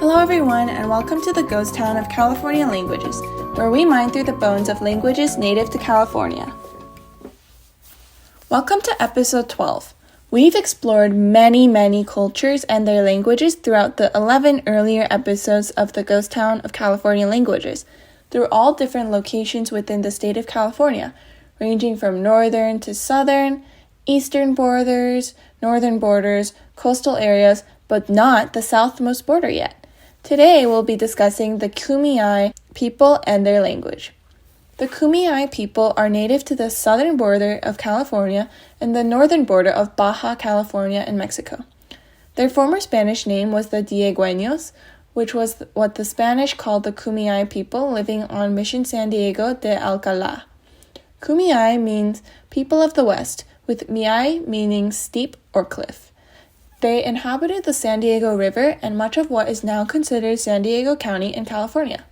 Hello everyone, and welcome to the ghost town of California languages, where we mine through the bones of languages native to California. Welcome to episode 12. We've explored many cultures and their languages throughout the 11 earlier episodes of the ghost town of California languages, through all different locations within the state of California, ranging from northern to southern, eastern borders, northern borders, coastal areas, but not the southmost border yet. Today, we'll be discussing the Kumeyaay people and their language. The Kumeyaay people are native to the southern border of California and the northern border of Baja California in Mexico. Their former Spanish name was the Diegueños, which was what the Spanish called the Kumeyaay people living on Mission San Diego de Alcalá. Kumeyaay means people of the west, with Miay meaning steep or cliff. They inhabited the San Diego River and much of what is now considered San Diego County in California.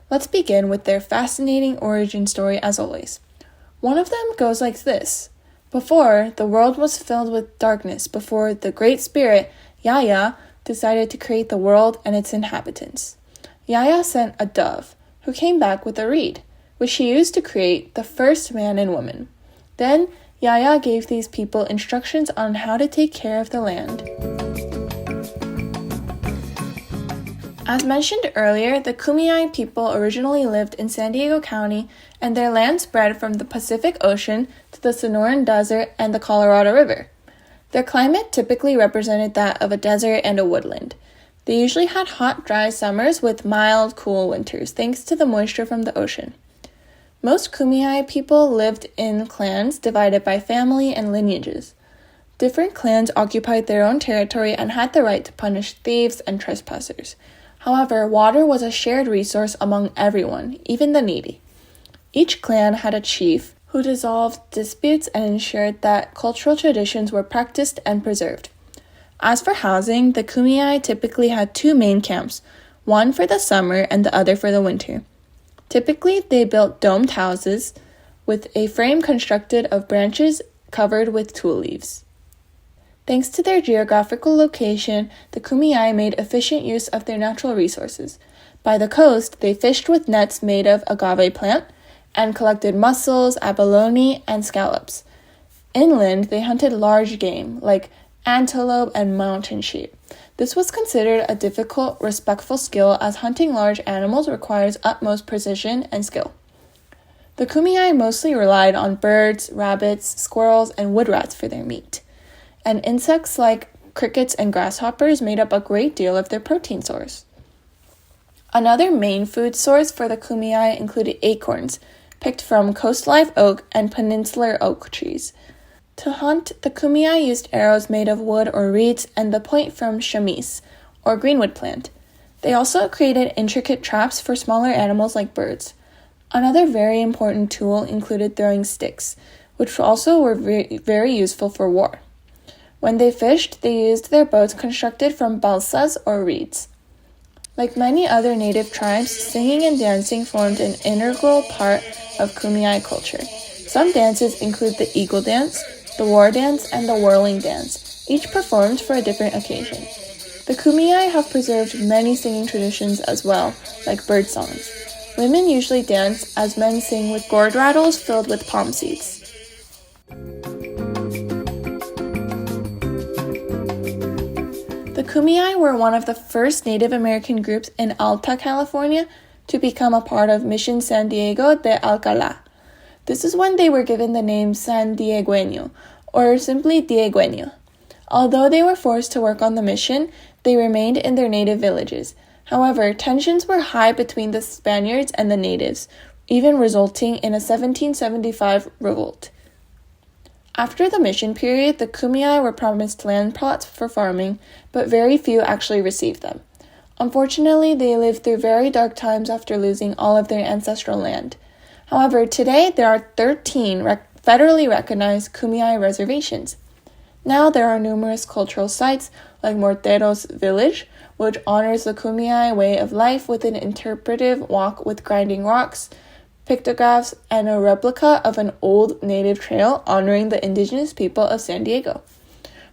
Let's begin with their fascinating origin story as always. One of them goes like this. Before, the world was filled with darkness before the Great Spirit, Yaya, decided to create the world and its inhabitants. Yaya sent a dove, who came back with a reed, which she used to create the first man and woman. Then, Yaya gave these people instructions on how to take care of the land. As mentioned earlier, the Kumeyaay people originally lived in San Diego County, and their land spread from the Pacific Ocean to the Sonoran Desert and the Colorado River. Their climate typically represented that of a desert and a woodland. They usually had hot, dry summers with mild, cool winters, thanks to the moisture from the ocean. Most Kumeyaay people lived in clans divided by family and lineages. Different clans occupied their own territory and had the right to punish thieves and trespassers. However, water was a shared resource among everyone, even the needy. Each clan had a chief who resolved disputes and ensured that cultural traditions were practiced and preserved. As for housing, the Kumeyaay typically had two main camps, one for the summer and the other for the winter. Typically, they built domed houses with a frame constructed of branches covered with tule leaves. Thanks to their geographical location, the Kumeyaay made efficient use of their natural resources. By the coast, they fished with nets made of agave plant and collected mussels, abalone, and scallops. Inland, they hunted large game like antelope and mountain sheep. This was considered a difficult, respectful skill as hunting large animals requires utmost precision and skill. The Kumeyaay mostly relied on birds, rabbits, squirrels, and wood rats for their meat. And insects like crickets and grasshoppers made up a great deal of their protein source. Another main food source for the Kumeyaay included acorns, picked from coast live oak and peninsular oak trees. To hunt, the Kumeyaay used arrows made of wood or reeds and the point from chamise, or greenwood plant. They also created intricate traps for smaller animals like birds. Another very important tool included throwing sticks, which also were very useful for war. When they fished, they used their boats constructed from balsas or reeds. Like many other native tribes, singing and dancing formed an integral part of Kumeyaay culture. Some dances include the eagle dance, the war dance, and the whirling dance, each performed for a different occasion. The Kumeyaay have preserved many singing traditions as well, like bird songs. Women usually dance as men sing with gourd rattles filled with palm seeds. The Kumeyaay were one of the first Native American groups in Alta California to become a part of Mission San Diego de Alcalá. This is when they were given the name San Diegueño, or simply Diegueño. Although they were forced to work on the mission, they remained in their native villages. However, tensions were high between the Spaniards and the natives, even resulting in a 1775 revolt. After the mission period, the Kumeyaay were promised land plots for farming, but very few actually received them. Unfortunately, they lived through very dark times after losing all of their ancestral land. However, today there are 13 federally recognized Kumeyaay reservations. Now there are numerous cultural sites like Morteros Village, which honors the Kumeyaay way of life with an interpretive walk with grinding rocks, pictographs, and a replica of an old native trail honoring the indigenous people of San Diego.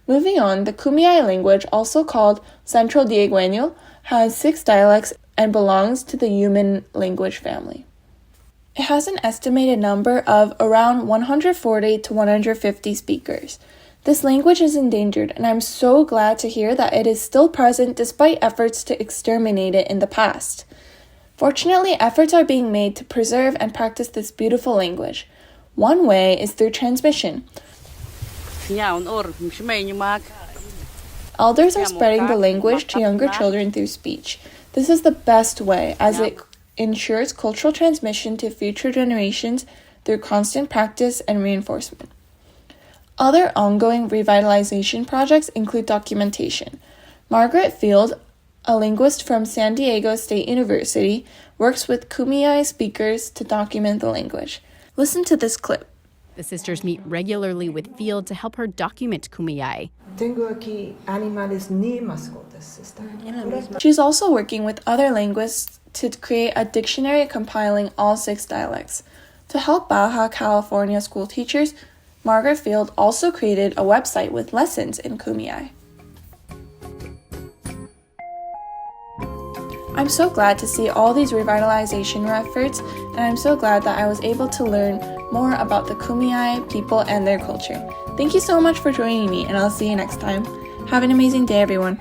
Moving on, the Kumeyaay language, also called Central Diegueño, has 6 dialects and belongs to the human language family. It has an estimated number of around 140 to 150 speakers. This language is endangered, and I'm so glad to hear that it is still present despite efforts to exterminate it in the past. Fortunately, efforts are being made to preserve and practice this beautiful language. One way is through transmission. Elders are spreading the language to younger children through speech. This is the best way, as it ensures cultural transmission to future generations through constant practice and reinforcement. Other ongoing revitalization projects include documentation. Margaret Field, a linguist from San Diego State University, works with Kumeyaay speakers to document the language. Listen to this clip. The sisters meet regularly with Field to help her document Kumeyaay. She's also working with other linguists to create a dictionary compiling all 6 dialects. To help Baja California school teachers, Margaret Field also created a website with lessons in Kumeyaay. I'm so glad to see all these revitalization efforts, and I'm so glad that I was able to learn more about the Kumeyaay people and their culture. Thank you so much for joining me, and I'll see you next time. Have an amazing day, everyone.